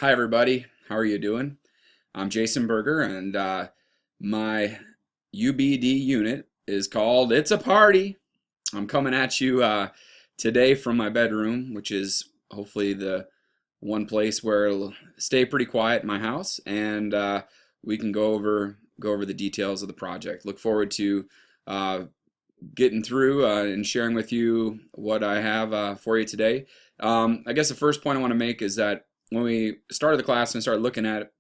Hi, everybody. How are you doing? I'm Jason Berger, and my UBD unit is called It's a Party. I'm coming at you today from my bedroom, which is hopefully the one place where it'll stay pretty quiet in my house, and we can go over the details of the project. Look forward to uh, getting through and sharing with you what I have for you today. I guess the first point I want to make is that when we started the class and started looking at it,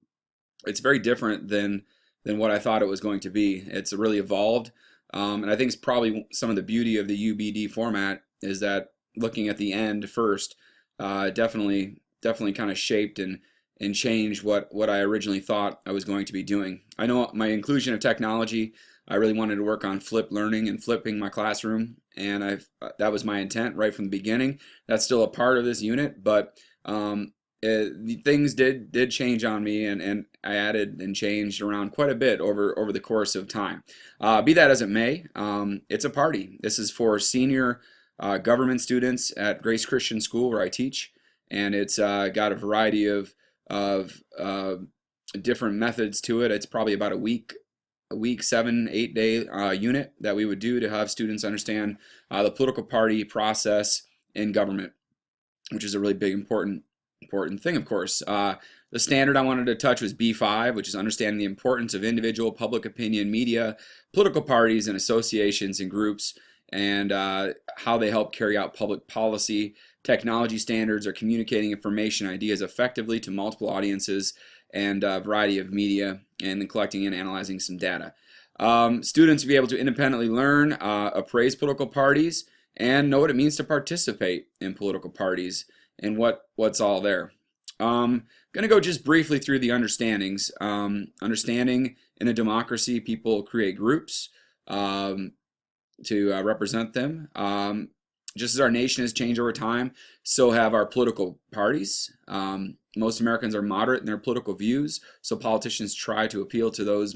it's very different than what I thought it was going to be. It's really evolved, and I think it's probably some of the beauty of the UBD format is that looking at the end first, definitely kind of shaped and changed what I originally thought I was going to be doing. I know my inclusion of technology. I really wanted to work on flipped learning and flipping my classroom, and that was my intent right from the beginning. That's still a part of this unit, but things did change on me, and I added and changed around quite a bit over the course of time. Be that as it may, it's a party. This is for senior government students at Grace Christian School where I teach, and it's got a variety of different methods to it. It's probably about a week 7-8 day unit that we would do to have students understand the political party process in government, which is a really big important thing, of course. The standard I wanted to touch was B5, which is understanding the importance of individual public opinion media, political parties and associations and groups, and how they help carry out public policy. Technology standards are communicating information ideas effectively to multiple audiences and a variety of media, and then collecting and analyzing some data. Students will be able to independently learn, appraise political parties, and know what it means to participate in political parties and what's all there. Going to go just briefly through the understandings. Understanding in a democracy, people create groups to represent them. Just as our nation has changed over time, so have our political parties. Most Americans are moderate in their political views, so politicians try to appeal to those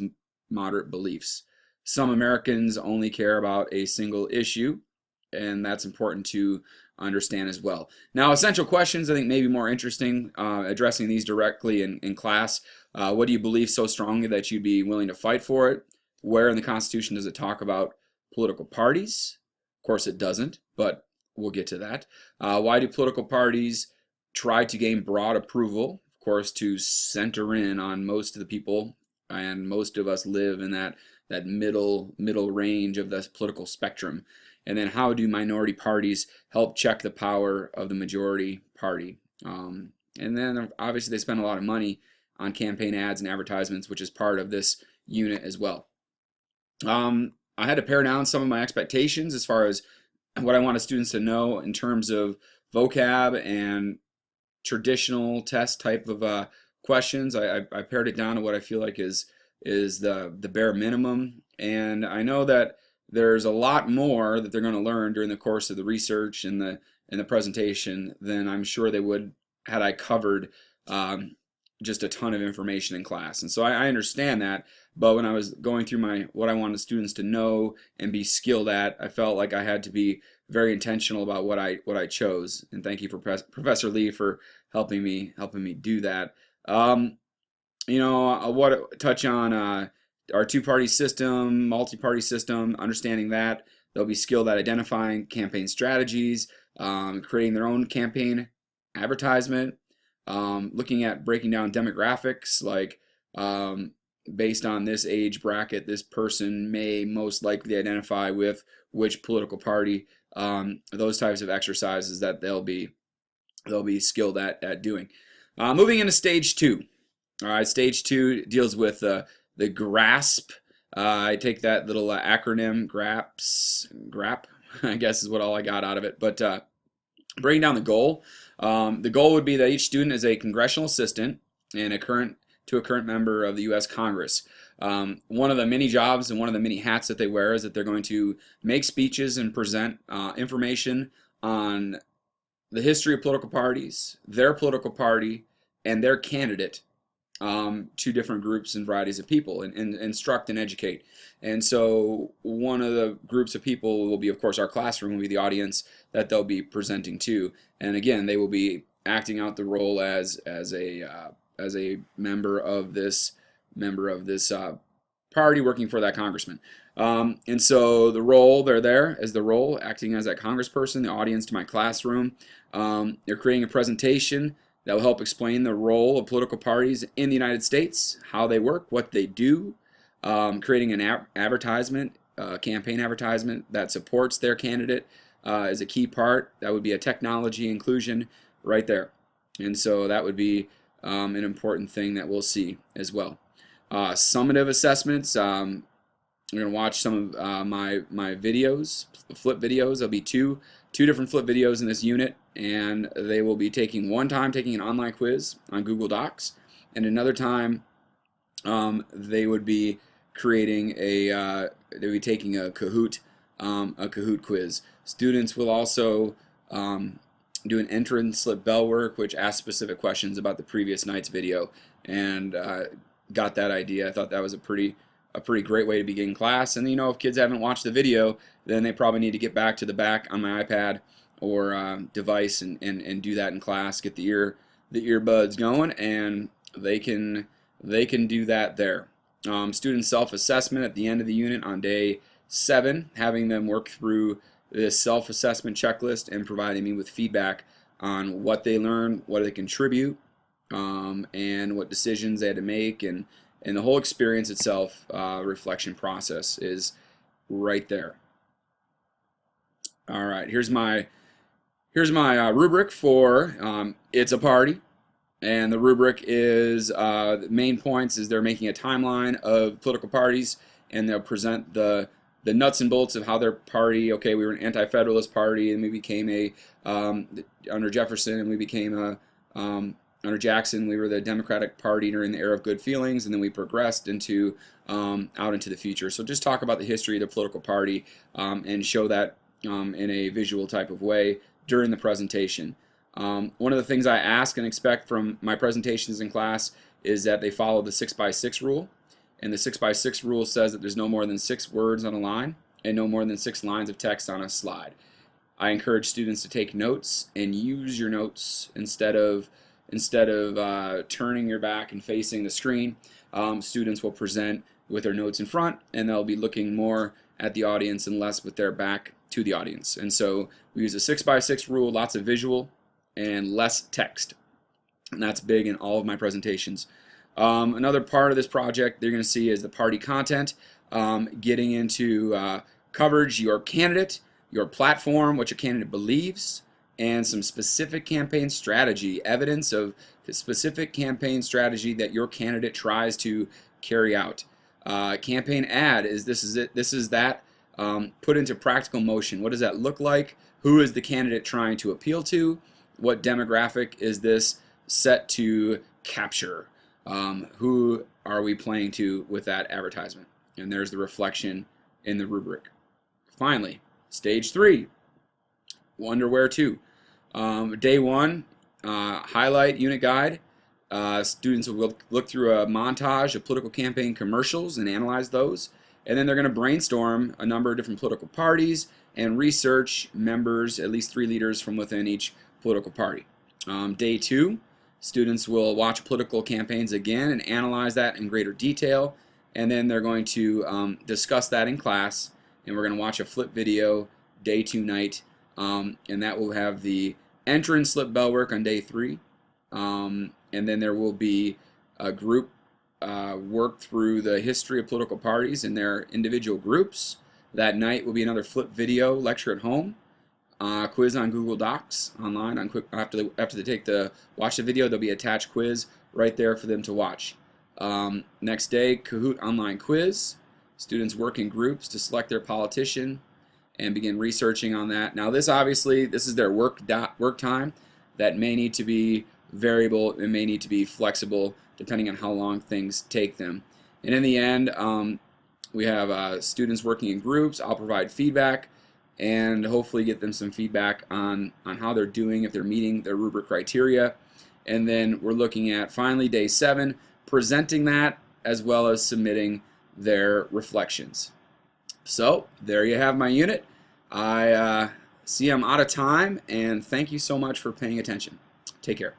moderate beliefs. Some Americans only care about a single issue, and that's important to understand as well. Now, essential questions I think may be more interesting, addressing these directly in class. What do you believe so strongly that you'd be willing to fight for it? Where in the Constitution does it talk about political parties? Of course it doesn't, but we'll get to that. Why do political parties try to gain broad approval? Of course, to center in on most of the people, and most of us live in that middle range of the political spectrum. And then how do minority parties help check the power of the majority party? And then obviously they spend a lot of money on campaign ads and advertisements, which is part of this unit as well. I had to pare down some of my expectations as far as what I wanted students to know in terms of vocab and traditional test type of questions. I pared it down to what I feel like is the bare minimum, and I know that there's a lot more that they're going to learn during the course of the research and the presentation than I'm sure they would had I covered just a ton of information in class. And so I understand that, but when I was going through what I wanted students to know and be skilled at, I felt like I had to be very intentional about what I chose. And thank you for Professor Lee for helping me do that. What touch on our two-party system, multi-party system, understanding that. They'll be skilled at identifying campaign strategies, creating their own campaign advertisement, looking at breaking down demographics, like based on this age bracket, this person may most likely identify with which political party. Those types of exercises that they'll be skilled at doing. Moving into stage 2. All right, stage 2 deals with the GRASP. I take that little acronym, GRAP, I guess is what all I got out of it. But breaking down the goal. The goal would be that each student is a congressional assistant and a current member of the U.S. Congress. One of the many jobs and one of the many hats that they wear is that they're going to make speeches and present information on the history of political parties, their political party, and their candidate to different groups and varieties of people, and instruct and educate. And so one of the groups of people will be, of course, our classroom will be the audience that they'll be presenting to. And again, they will be acting out the role as a member of this party working for that congressman. And so the role, they're there as the role, acting as that congressperson, the audience to my classroom. They're creating a presentation that will help explain the role of political parties in the United States, how they work, what they do, creating an advertisement, campaign advertisement that supports their candidate is a key part. That would be a technology inclusion right there. And so that would be an important thing that we'll see as well. Summative assessments. We're going to watch some of my videos, flip videos. There'll be two different flip videos in this unit, and they will be taking one time taking an online quiz on Google Docs, and another time they would be creating they would be taking a Kahoot quiz. Students will also do an entrance slip bell work, which asks specific questions about the previous night's video, and got that idea. I thought that was a pretty great way to begin class. And if kids haven't watched the video, then they probably need to get back to the back on my iPad or device and do that in class. Get the earbuds going, and they can do that there. Student self-assessment at the end of the unit on day 7, having them work through this self-assessment checklist and providing me with feedback on what they learned, what they contribute, and what decisions they had to make, and the whole experience itself, reflection process is right there. All right, here's my rubric for It's a Party, and the rubric is the main points is they're making a timeline of political parties, and they'll present the nuts and bolts of how their party. Okay, we were an anti-federalist party, and we became under Jefferson, and we became under Jackson, we were the Democratic Party during the era of good feelings, and then we progressed into out into the future. So just talk about the history of the political party and show that in a visual type of way during the presentation. One of the things I ask and expect from my presentations in class is that they follow the 6x6 rule. And the 6x6 rule says that there's no more than 6 words on a line and no more than 6 lines of text on a slide. I encourage students to take notes and use your notes instead of turning your back and facing the screen. Students will present with their notes in front, and they'll be looking more at the audience and less with their back to the audience. And so we use a 6x6 rule, lots of visual and less text. And that's big in all of my presentations. Another part of this project they're going to see is the party content, getting into coverage, your candidate, your platform, what your candidate believes, and some specific campaign strategy, evidence of the specific campaign strategy that your candidate tries to carry out. Campaign ad this is that put into practical motion. What does that look like? Who is the candidate trying to appeal to? What demographic is this set to capture? Who are we playing to with that advertisement? And there's the reflection in the rubric. Finally, stage 3, wonder where to. Day 1, highlight unit guide. Students will look through a montage of political campaign commercials and analyze those. And then they're going to brainstorm a number of different political parties and research members, at least 3 leaders from within each political party. Day 2, students will watch political campaigns again and analyze that in greater detail. And then they're going to discuss that in class. And we're going to watch a flip video day 2 night. And that will have the entrance slip bell work on day 3. And then there will be a group work through the history of political parties in their individual groups. That night will be another flip video lecture at home. Quiz on Google Docs online. After they watch the video, there'll be attached quiz right there for them to watch. Next day, Kahoot online quiz. Students work in groups to select their politician and begin researching on that. Now this is their work time. That may need to be variable. It may need to be flexible depending on how long things take them. And in the end, we have students working in groups. I'll provide feedback and hopefully get them some feedback on how they're doing, if they're meeting their rubric criteria. And then we're looking at, finally, day 7, presenting that as well as submitting their reflections. So there you have my unit. I see I'm out of time, and thank you so much for paying attention. Take Take care.